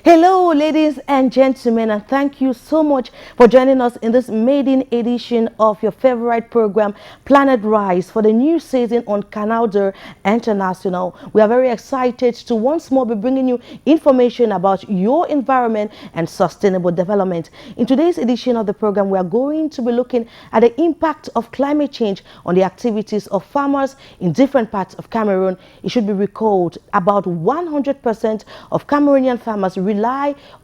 Hello, ladies and gentlemen, and thank you so much for joining us in this maiden edition of your favorite program, Planet Rise, for the new season on Canal International. We are very excited to once more be bringing you information about your environment and sustainable development. In today's edition of the program, we are going to be looking at the impact of climate change on the activities of farmers in different parts of Cameroon. It should be recalled about 100% of Cameroonian farmers rely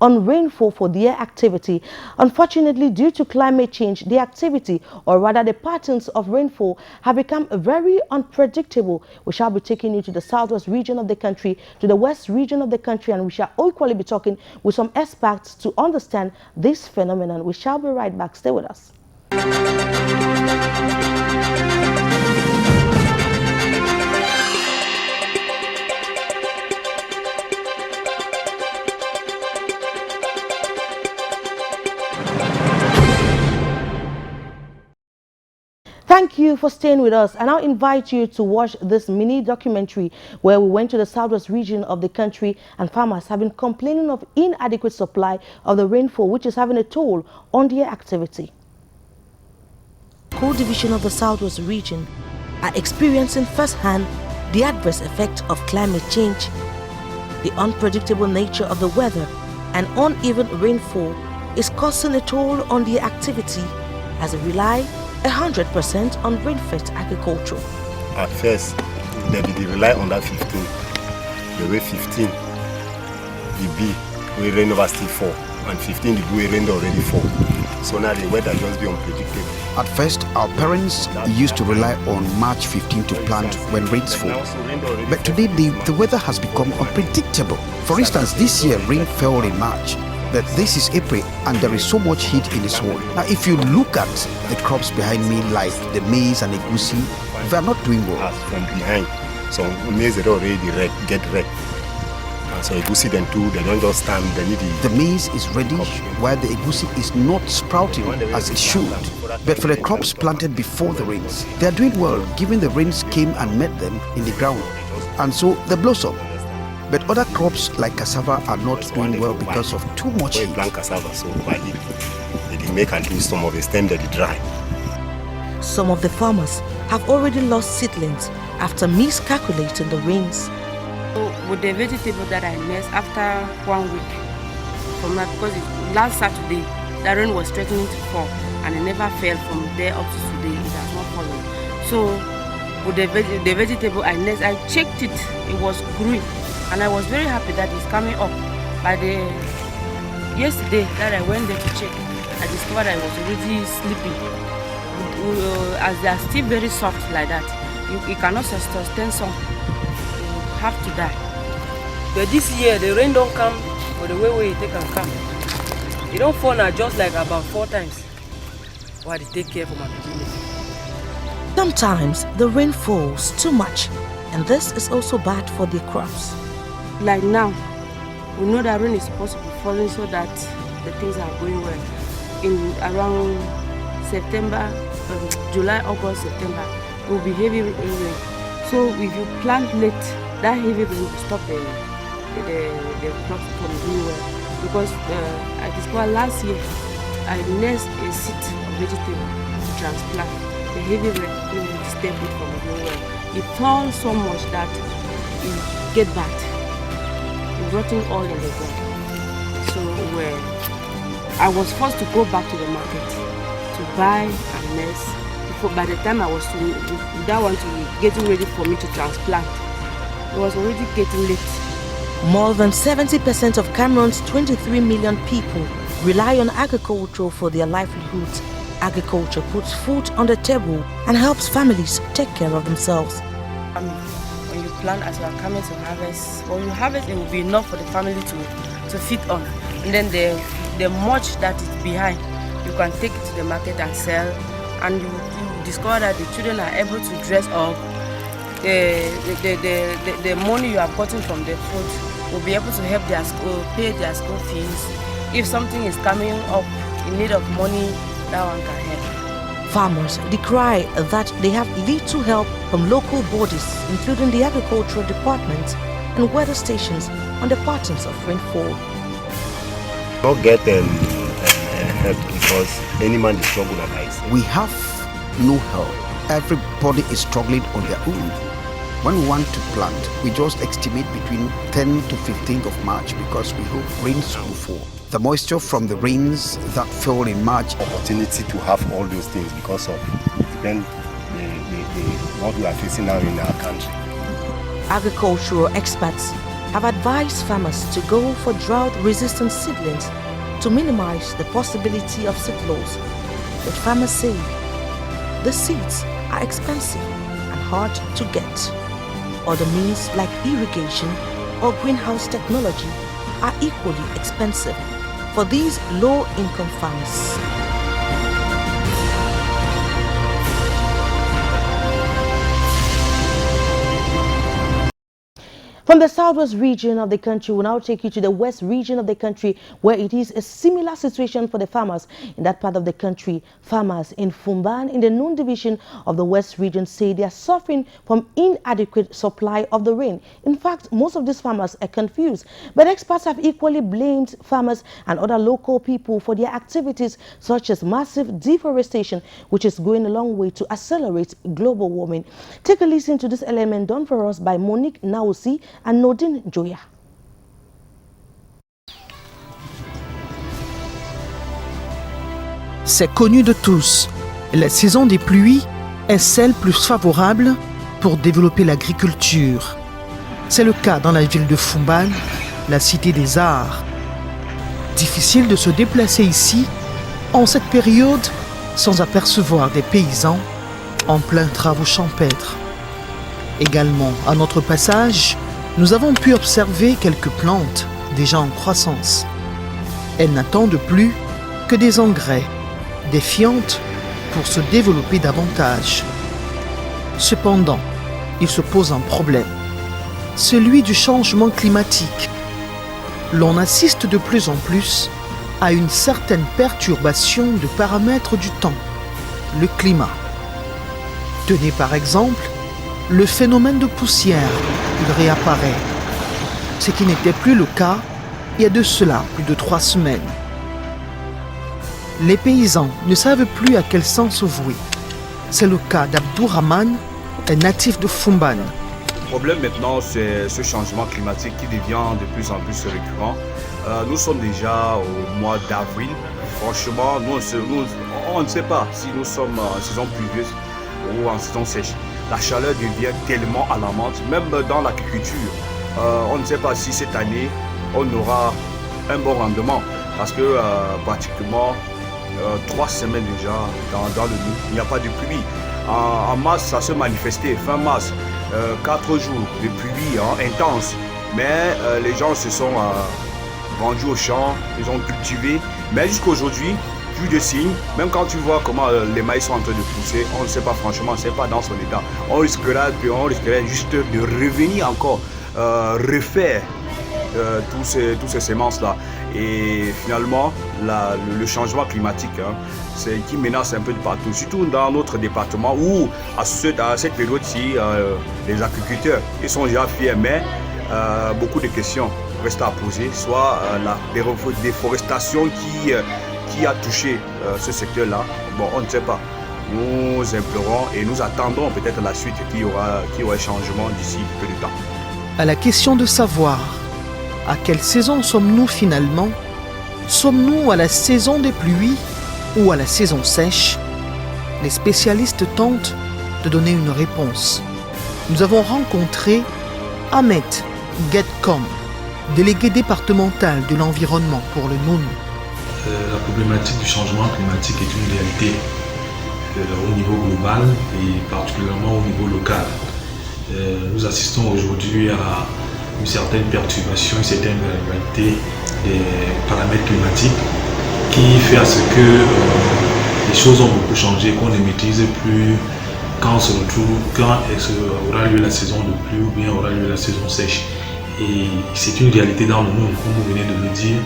on rainfall for their activity. Unfortunately, due to climate change, the activity, or rather the patterns of rainfall, have become very unpredictable. We shall be taking you to the southwest region of the country, to the west region of the country, and we shall equally be talking with some experts to understand this phenomenon. We shall be right back. Stay with us. Thank you for staying with us, and I'll invite you to watch this mini documentary where we went to the southwest region of the country, and farmers have been complaining of inadequate supply of the rainfall, which is having a toll on their activity. Co-division of the southwest region are experiencing firsthand the adverse effect of climate change. The unpredictable nature of the weather and uneven rainfall is causing a toll on their activity as they rely 100% on rain-fed agriculture. At first, they rely on that 15. The way 15, the B, we rain over still 4, and 15, the B, we rain already 4. So now the weather just be unpredictable. At first, our parents used to rely on March 15 to plant when rains fall. But today, the weather has become unpredictable. For instance, this year, rain fell in March. But this is April and there is so much heat in this hole. Now if you look at the crops behind me, like the maize and the goosey, they are not doing well. From behind, some maize they already get red. And so goosey then too, they don't just stand, they need the maize is reddish while the goosey is not sprouting as it should. But for the crops planted before the rains, they are doing well given the rains came and met them in the ground. And so they blossom. But other crops like cassava are not doing well because of too much heat. Plant cassava, so by they make at least some of the stem that they dry. Some of the farmers have already lost seedlings after miscalculating the rains. So with the vegetable that I missed after 1 week from that, because last Saturday the rain was threatening to fall and it never fell from there up to today. It has not fallen. So with the vegetable I missed, I checked it. It was green. And I was very happy that it's coming up. By the yesterday that I went there to check, I discovered I was already sleeping. As they are still very soft like that, you cannot sustain some. You have to die. But this year the rain don't come for the way it can come. It don't fall now just like about 4 times. Why they take care for my business. Sometimes the rain falls too much, and this is also bad for the crops. Like now, we know that rain is supposed to be falling so that the things are going well. In around September, July, August, September, it will be heavy rain. So if you plant late, that heavy rain will stop the crops from doing well. Because I discovered last year, I nursed a seed of vegetable to transplant. The heavy rain will stop it from doing well. It falls so much that it gets bad. Rotting all in the ground. So I was forced to go back to the market to buy and nurse. By the time I was that one to getting ready for me to transplant, it was already getting late. More than 70% of Cameroon's 23 million people rely on agriculture for their livelihoods. Agriculture puts food on the table and helps families take care of themselves. When you plant as you are coming to harvest, when you harvest it will be enough for the family to feed on. And then the much that is behind, you can take it to the market and sell, and you discover that the children are able to dress up. The money you have gotten from the food will be able to help their school, pay their school fees. If something is coming up in need of money, that one can help. Farmers decry that they have little help from local bodies, including the agricultural department and weather stations, on the patterns of rainfall. Not get help because any man is struggling like I. We have no help. Everybody is struggling on their own. When we want to plant, we just estimate between 10 to 15th of March because we hope rains will fall. The moisture from the rains that fell in March. Opportunity to have all those things because of what we are facing now in our country. Agricultural experts have advised farmers to go for drought-resistant seedlings to minimize the possibility of seed loss. But farmers say the seeds are expensive and hard to get. Other means like irrigation or greenhouse technology are equally expensive for these low-income farmers. From the southwest region of the country, we'll now take you to the west region of the country, where it is a similar situation for the farmers in that part of the country. Farmers in Fumban, in the Noon division of the west region, say they are suffering from inadequate supply of the rain. In fact, most of these farmers are confused, but experts have equally blamed farmers and other local people for their activities, such as massive deforestation, which is going a long way to accelerate global warming. Take a listen to this element done for us by Monique Naosi and Nodine Joya. C'est connu de tous, la saison des pluies est celle plus favorable pour développer l'agriculture. C'est le cas dans la ville de Fumban, la cité des arts. Difficile de se déplacer ici en cette période sans apercevoir des paysans en plein travaux champêtres. Également, à notre passage, nous avons pu observer quelques plantes déjà en croissance. Elles n'attendent plus que des engrais, des fientes pour se développer davantage. Cependant, il se pose un problème, celui du changement climatique. L'on assiste de plus en plus à une certaine perturbation de paramètres du temps, le climat. Tenez par exemple le phénomène de poussière, il réapparaît, ce qui n'était plus le cas il y a de cela plus de 3 semaines. Les paysans ne savent plus à quel sens se vouer. C'est le cas d'Abdourahman, un natif de Fumban. Le problème maintenant, c'est ce changement climatique qui devient de plus en plus récurrent. Nous sommes déjà au mois d'avril. Franchement, on ne sait pas si nous sommes en saison pluvieuse ou en saison sèche. La chaleur devient tellement alarmante, même dans l'agriculture. On ne sait pas si cette année, on aura un bon rendement. Parce que pratiquement 3 semaines déjà dans le Nord, il n'y a pas de pluie. En mars, ça se manifestait, fin mars, 4 jours de pluie intense. Mais les gens se sont rendus au champ, ils ont cultivé. Mais jusqu'aujourd'hui, plus de signes. Même quand tu vois comment les maïs sont en train de pousser, on ne sait pas franchement, c'est pas dans son état. On risquerait juste de revenir encore, refaire tous ces semences-là. Et finalement, le changement climatique, c'est qui menace un peu de partout, surtout dans notre département où à cette période-ci, les agriculteurs ils sont déjà fiers, mais beaucoup de questions restent à poser, soit la déforestation qui a touché ce secteur-là. Bon, on ne sait pas. Nous implorons et nous attendons peut-être la suite qu'il y aura un changement d'ici peu de temps. À la question de savoir à quelle saison sommes-nous finalement? Sommes-nous à la saison des pluies ou à la saison sèche? Les spécialistes tentent de donner une réponse. Nous avons rencontré Ahmed Getcom, délégué départemental de l'environnement pour le Noun. La problématique du changement climatique est une réalité au niveau global et particulièrement au niveau local. Nous assistons aujourd'hui à une certaine perturbation, une certaine variabilité des paramètres climatiques qui fait à ce que les choses ont beaucoup changé, qu'on ne maîtrise plus quand on se retrouve, quand aura lieu la saison de pluie ou bien aura lieu la saison sèche. Et c'est une réalité dans le monde, comme vous venez de le dire.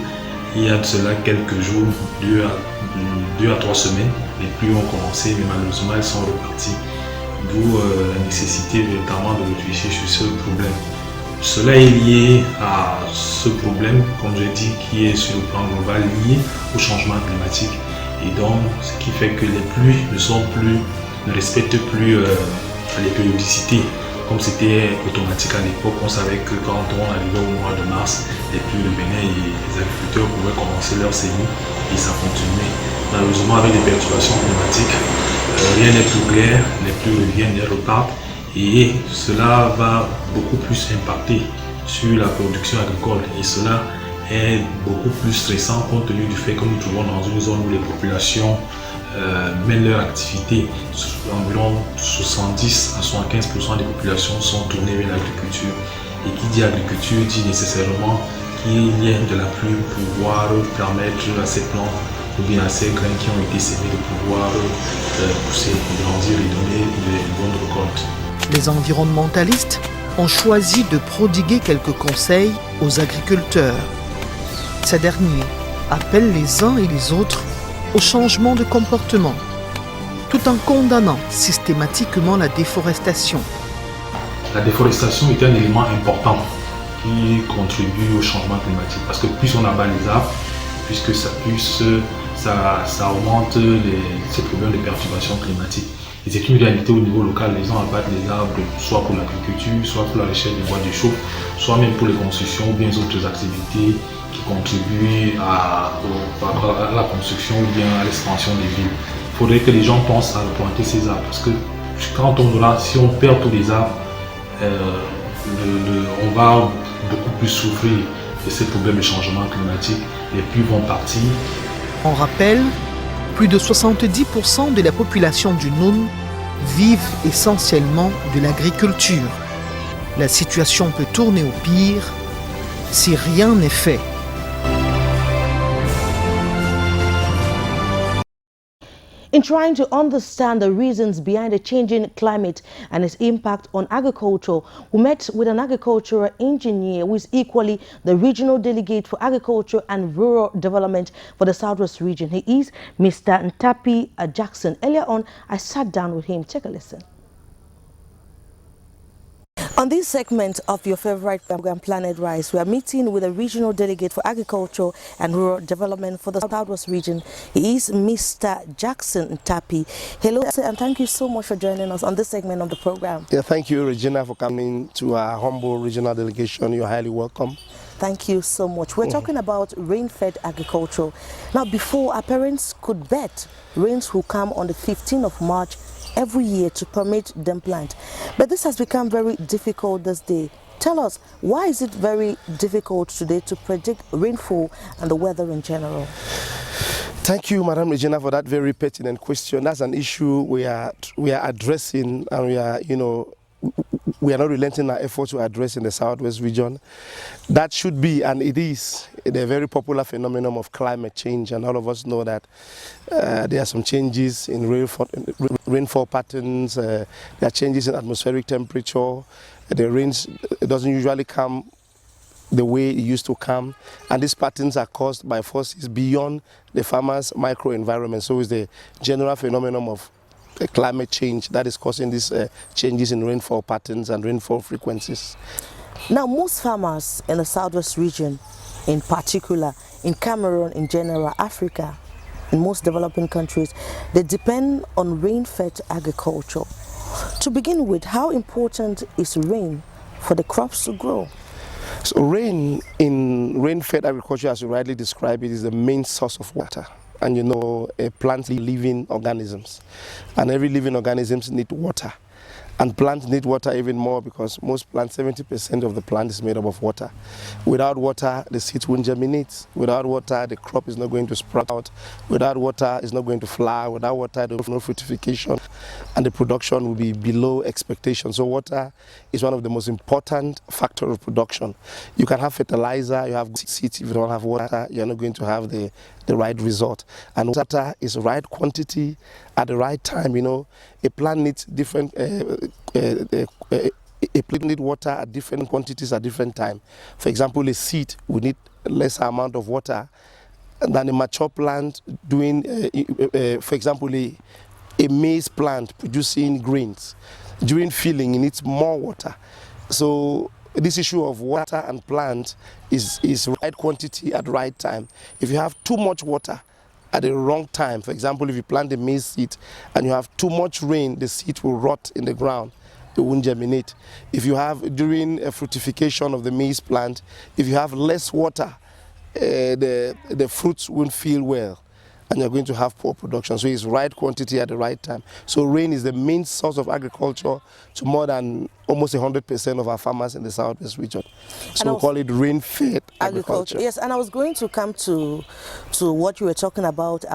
Il y a de cela quelques jours, 2 à 3 semaines, les pluies ont commencé, mais malheureusement elles sont reparties. D'où la nécessité véritablement de réfléchir sur ce problème. Cela est lié à ce problème, comme j'ai dit, qui est sur le plan global lié au changement climatique. Et donc, ce qui fait que les pluies ne respectent plus les périodicités. Comme c'était automatique à l'époque, on savait que quand on arrivait au mois de mars, les pluies revenaient et les agriculteurs pouvaient commencer leur semis et ça continuait. Malheureusement, avec les perturbations climatiques, rien n'est plus clair, les pluies reviennent, elles repartent et cela va beaucoup plus impacter sur la production agricole et cela est beaucoup plus stressant compte tenu du fait que nous trouvons dans une zone où les populations mènent leur activité. Environ 70 à 75% des populations sont tournées vers l'agriculture. Et qui dit agriculture dit nécessairement qu'il y ait de la pluie pour pouvoir permettre à ces plantes ou bien à ces graines qui ont été semées de pouvoir pousser, grandir et donner de bonnes récoltes. Les environnementalistes ont choisi de prodiguer quelques conseils aux agriculteurs. Ces derniers appellent les uns et les autres au changement de comportement, tout en condamnant systématiquement la déforestation. La déforestation est un élément important qui contribue au changement climatique parce que plus on abat les arbres, puisque ça augmente ces problèmes de perturbation climatique. Et c'est une réalité au niveau local, les gens abattent les arbres soit pour l'agriculture, soit pour la recherche de bois de chauffe, soit même pour les constructions ou bien d'autres activités qui contribuent à la construction ou bien à l'expansion des villes. Il faudrait que les gens pensent à planter ces arbres parce que quand si on perd tous les arbres, on va beaucoup plus souffrir de ces problèmes de changement climatique. Les pluies vont partir. On rappelle, plus de 70% de la population du Noun vivent essentiellement de l'agriculture. La situation peut tourner au pire si rien n'est fait. In trying to understand the reasons behind the changing climate and its impact on agriculture, we met with an agricultural engineer who is equally the regional delegate for agriculture and rural development for the Southwest region. He is Mr. Ntapi Jackson. Earlier on, I sat down with him. Take a listen. On this segment of your favorite program, Planet Rise, we are meeting with a regional delegate for agriculture and rural development for the Southwest region. He is Mr. Jackson Ntapi. Hello, sir, and thank you so much for joining us on this segment of the program. Yeah, thank you, Regina, for coming to our humble regional delegation. You're highly welcome. Thank you so much. We're talking about rain-fed agriculture. Now, before, our parents could bet rains will come on the 15th of March every year to permit them plant. But this has become very difficult this day. Tell us, why is it very difficult today to predict rainfall and the weather in general? Thank you, Madam Regina, for that very pertinent question. That's an issue we are addressing, and we are not relenting our effort to address in the Southwest region. That should be, and it is, a very popular phenomenon of climate change, and all of us know that there are some changes in rainfall patterns, there are changes in atmospheric temperature, the rains doesn't usually come the way it used to come, and these patterns are caused by forces beyond the farmer's microenvironment. So it's the general phenomenon of climate change that is causing these changes in rainfall patterns and rainfall frequencies. Now, most farmers in the Southwest region, in particular, in Cameroon, in general, Africa, in most developing countries, they depend on rain-fed agriculture. To begin with, how important is rain for the crops to grow? So rain in rain-fed agriculture, as you rightly described it, is the main source of water. And plants are living organisms, and every living organisms need water. And plants need water even more because most plants, 70% of the plant is made up of water. Without water, the seeds won't germinate. Without water, the crop is not going to sprout. Without water, it's not going to flower. Without water, there will be no fructification, and the production will be below expectation. So water is one of the most important factors of production. You can have fertilizer, you have seeds. If you don't have water, you're not going to have the right result. And water is the right quantity at the right time. A plant needs different a plant needs water at different quantities at different time. For example, a seed will need less amount of water than a mature plant doing, for example, a maize plant producing grains. During filling, it needs more water. So this issue of water and plant is right quantity at right time. If you have too much water at the wrong time, for example, if you plant a maize seed and you have too much rain, the seed will rot in the ground. It won't germinate. If you have, during fructification of the maize plant, if you have less water, the fruits won't feel well, and you're going to have poor production. So it's right quantity at the right time. So rain is the main source of agriculture to more than almost 100% of our farmers in the southwest region. So we call it rain-fed agriculture. Yes, and I was going to come to what you were talking about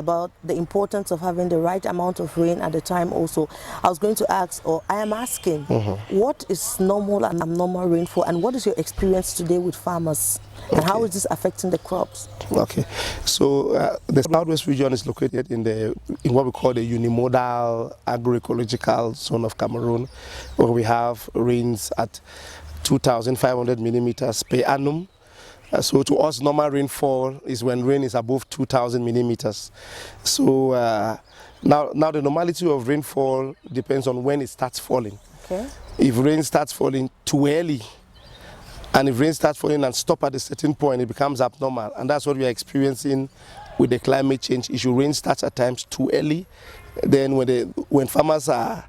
the importance of having the right amount of rain at the time also. I was going to ask, or I am asking, what is normal and abnormal rainfall, and what is your experience today with farmers? And how is this affecting the crops? Okay, so the southwest region is located in what we call the unimodal agroecological zone of Cameroon, where we have rains at 2,500 millimeters per annum. So to us, normal rainfall is when rain is above 2,000 millimeters. So now the normality of rainfall depends on when it starts falling. Okay. If rain starts falling too early, and if rain starts falling and stop at a certain point, it becomes abnormal. And that's what we are experiencing with the climate change issue. Rain starts at times too early. Then when farmers are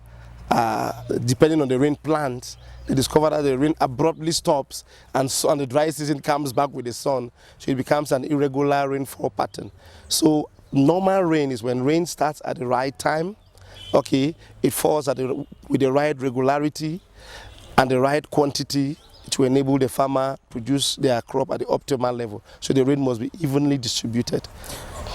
depending on the rain plant, they discover that the rain abruptly stops and the dry season comes back with the sun. So it becomes an irregular rainfall pattern. So normal rain is when rain starts at the right time. Okay, it falls with the right regularity and the right quantity to enable the farmer produce their crop at the optimal level. So the rain must be evenly distributed.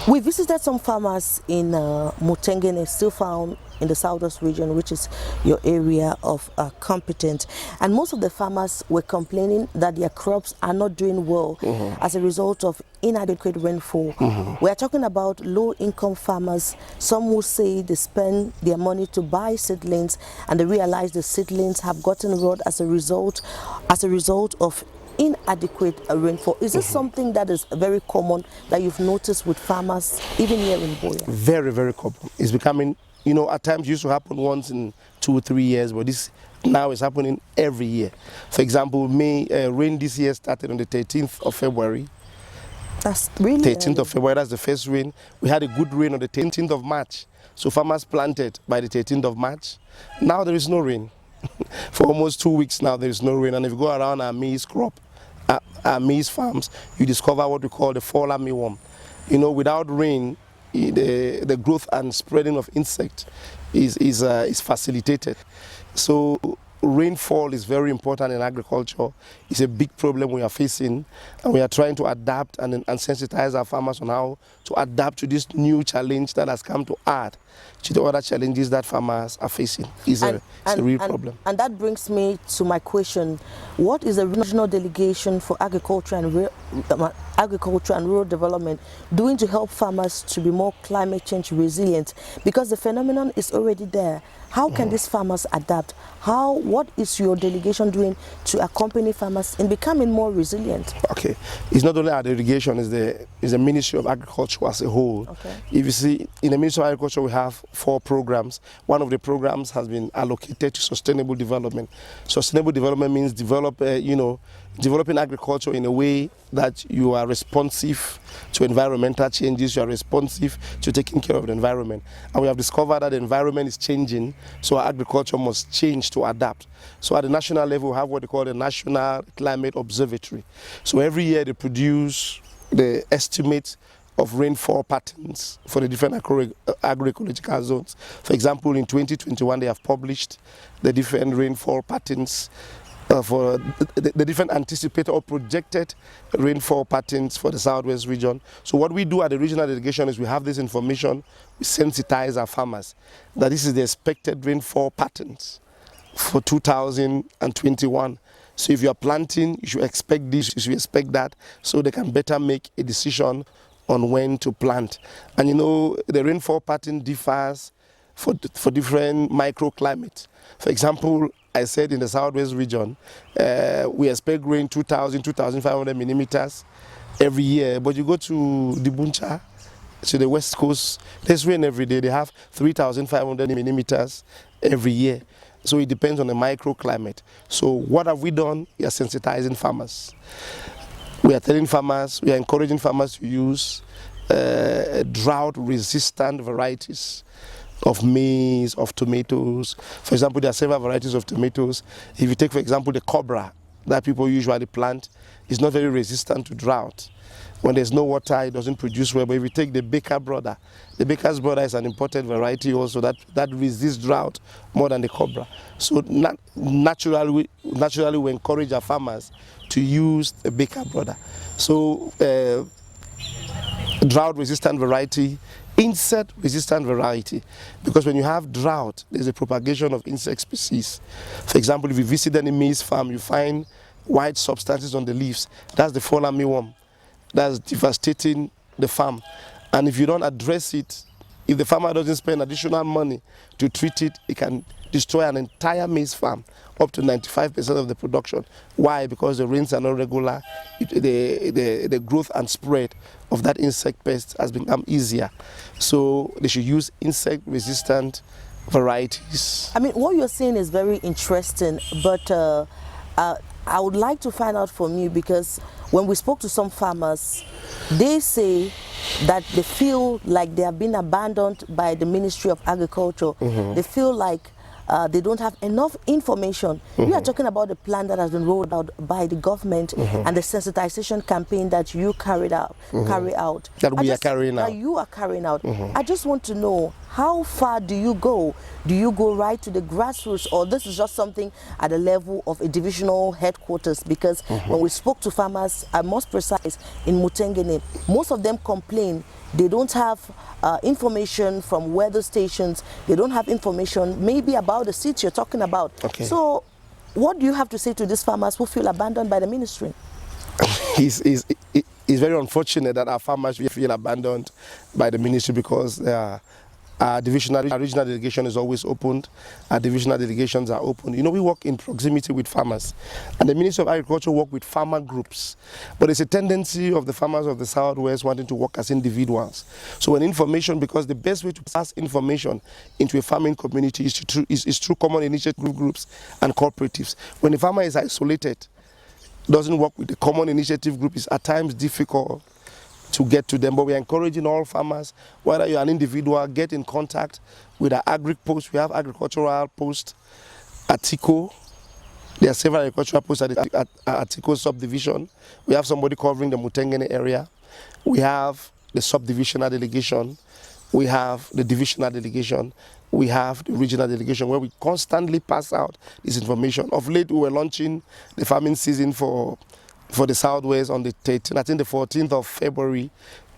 We visited some farmers in Mutengene, still found in the southwest region, which is your area of competence. And most of the farmers were complaining that their crops are not doing well as a result of inadequate rainfall. We are talking about low-income farmers. Some will say they spend their money to buy seedlings and they realize the seedlings have gotten rot as a result of inadequate rainfall. Is this something that is very common that you've noticed with farmers, even here in Boya? Very, very common. It's becoming, at times it used to happen once in 2 or 3 years, but this now is happening every year. For example, rain this year started on the 13th of February. That's really 13th of February, that's the first rain. We had a good rain on the 13th of March. So farmers planted by the 13th of March. Now there is no rain. For almost 2 weeks now, there is no rain. And if you go around our maize crop, our maize farms, you discover what we call the fall armyworm. Without rain, the growth and spreading of insects is facilitated. So rainfall is very important in agriculture. It's a big problem we are facing, and we are trying to adapt and sensitize our farmers on how to adapt to this new challenge that has come to add to the other challenges that farmers are facing. It's a real problem. And that brings me to my question. What is the regional delegation for agriculture and rural development doing to help farmers to be more climate change resilient? Because the phenomenon is already there. How can these farmers adapt? What is your delegation doing to accompany farmers in becoming more resilient? Okay, it's not only our delegation, it's the Ministry of Agriculture as a whole. Okay. If you see, in the Ministry of Agriculture we have 4 programs. One of the programs has been allocated to sustainable development. Sustainable development means developing agriculture in a way that you are responsive to environmental changes, you are responsive to taking care of the environment. And we have discovered that the environment is changing, so our agriculture must change to adapt. So at the national level, we have what they call the National Climate Observatory. So every year they produce the estimate of rainfall patterns for the different agroecological zones. For example, in 2021, they have published the different rainfall patterns for the different anticipated or projected rainfall patterns for the southwest region. So what we do at the regional delegation is we have this information, we sensitize our farmers that this is the expected rainfall patterns for 2021. So if you are planting, you should expect this, you should expect that, so they can better make a decision on when to plant. And the rainfall pattern differs for different microclimates. For example, I said in the southwest region, we expect rain 2,000, 2,500 millimeters every year. But you go to the Buncha, to the west coast, there's rain every day. They have 3,500 millimeters every year. So it depends on the microclimate. So what have we done? We are sensitizing farmers. We are telling farmers, we are encouraging farmers to use drought-resistant varieties of maize, of tomatoes. For example, there are several varieties of tomatoes. If you take, for example, the cobra that people usually plant, it's not very resistant to drought. When there's no water, it doesn't produce well. But if you take the baker's brother is an imported variety also that resists drought more than the cobra. So naturally we encourage our farmers to use the baker's brother. So drought-resistant variety, insect-resistant variety, because when you have drought, there's a propagation of insect species. For example, if you visit any maize farm, you find white substances on the leaves. That's the fall armyworm. That's devastating the farm. And if you don't address it, if the farmer doesn't spend additional money to treat it, it can destroy an entire maize farm, up to 95% of the production. Why? Because the rains are not regular. The growth and spread of that insect pest has become easier. So they should use insect-resistant varieties. I mean, what you're saying is very interesting, but I would like to find out from you, because when we spoke to some farmers, they say that they feel like they have been abandoned by the Ministry of Agriculture. They feel like they don't have enough information. We are talking about the plan that has been rolled out by the government and the sensitization campaign that you carry out. That we are carrying out. That you are carrying out. I just want to know, how far do you go? Do you go right to the grassroots, or this is just something at the level of a divisional headquarters? Because when we spoke to farmers, most precise, in Mutengene, most of them complain they don't have information from weather stations. They don't have information maybe about the seeds you're talking about. So what do you have to say to these farmers who feel abandoned by the ministry? It's very unfortunate that our farmers feel abandoned by the ministry, because our regional delegation is always opened. Our divisional delegations are open. You know, we work in proximity with farmers, and the Ministry of Agriculture work with farmer groups. But it's a tendency of the farmers of the Southwest wanting to work as individuals. So when information, because the best way to pass information into a farming community is through common initiative groups and cooperatives. When the farmer is isolated, doesn't work with the common initiative group, it's at times difficult to get to them. But we're encouraging all farmers, whether you're an individual, get in contact with our agric post. We have agricultural post at Tico. There are several agricultural posts at Tico subdivision. We have somebody covering the Mutengene area. We have the subdivisional delegation. We have the divisional delegation. We have the regional delegation, where we constantly pass out this information. Of late, we were launching the farming season for the Southwest on the 13th, I think the 14th of February,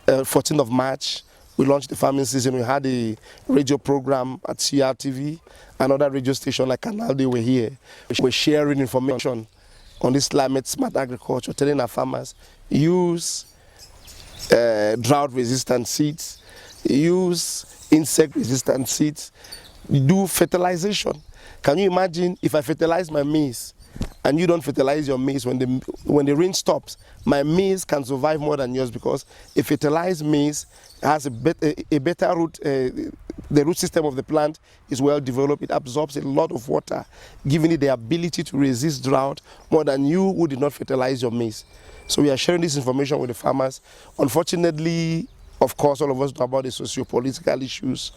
14th of March, we launched the farming season. We had a radio program at CRTV, another radio station like Canal, they were here. We're sharing information on this climate smart agriculture, telling our farmers, use drought-resistant seeds, use insect-resistant seeds, do fertilization. Can you imagine if I fertilize my maize and you don't fertilize your maize? When the rain stops, my maize can survive more than yours, because a fertilized maize has a better root. The root system of the plant is well developed. It absorbs a lot of water, giving it the ability to resist drought more than you who did not fertilize your maize. So we are sharing this information with the farmers. Unfortunately, of course, all of us know about the socio-political issues,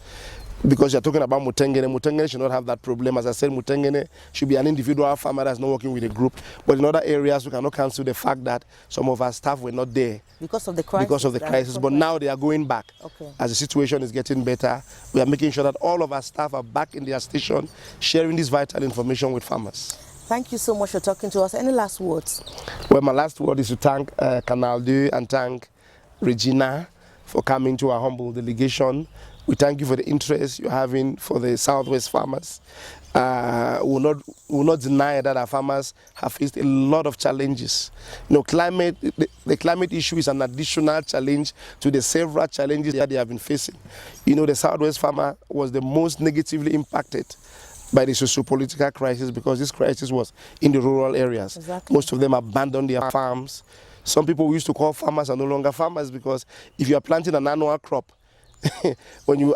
because you're talking about Mutengene. Mutengene should not have that problem. As I said, Mutengene should be an individual farmer that's not working with a group. But in other areas, we cannot cancel the fact that some of our staff were not there. Because of the crisis? But now they are going back. As the situation is getting better, we are making sure that all of our staff are back in their station, sharing this vital information with farmers. Thank you so much for talking to us. Any last words? Well, my last word is to thank Canal and thank Regina for coming to our humble delegation. We thank you for the interest you're having for the Southwest farmers. We will not deny that our farmers have faced a lot of challenges. You know, the climate issue is an additional challenge to the several challenges that they have been facing. You know, the Southwest farmer was the most negatively impacted by the socio-political crisis, because this crisis was in the rural areas. Most of them abandoned their farms. Some people we used to call farmers are no longer farmers, because if you are planting an annual crop, when you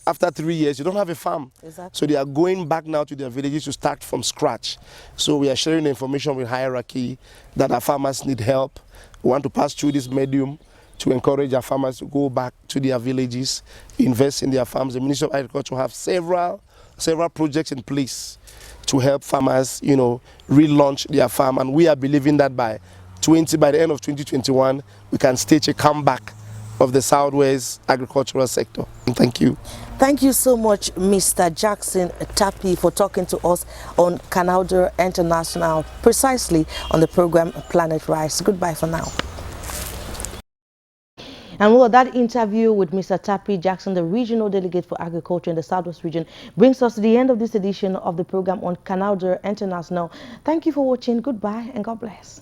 after 3 years, you don't have a farm. Exactly. So they are going back now to their villages to start from scratch. So we are sharing the information with hierarchy that our farmers need help. We want to pass through this medium to encourage our farmers to go back to their villages, invest in their farms. The Ministry of Agriculture have several projects in place to help farmers, you know, relaunch their farm. And we are believing that by the end of 2021, we can stage a comeback of the Southwest agricultural sector. And thank you. Thank you so much, Mr. Jackson Tapi, for talking to us on Canal International, precisely on the program Planet Rice. Goodbye for now. And well, that interview with Mr. Tapi Jackson, the regional delegate for agriculture in the Southwest region, brings us to the end of this edition of the program on Canal International. Thank you for watching. Goodbye and God bless.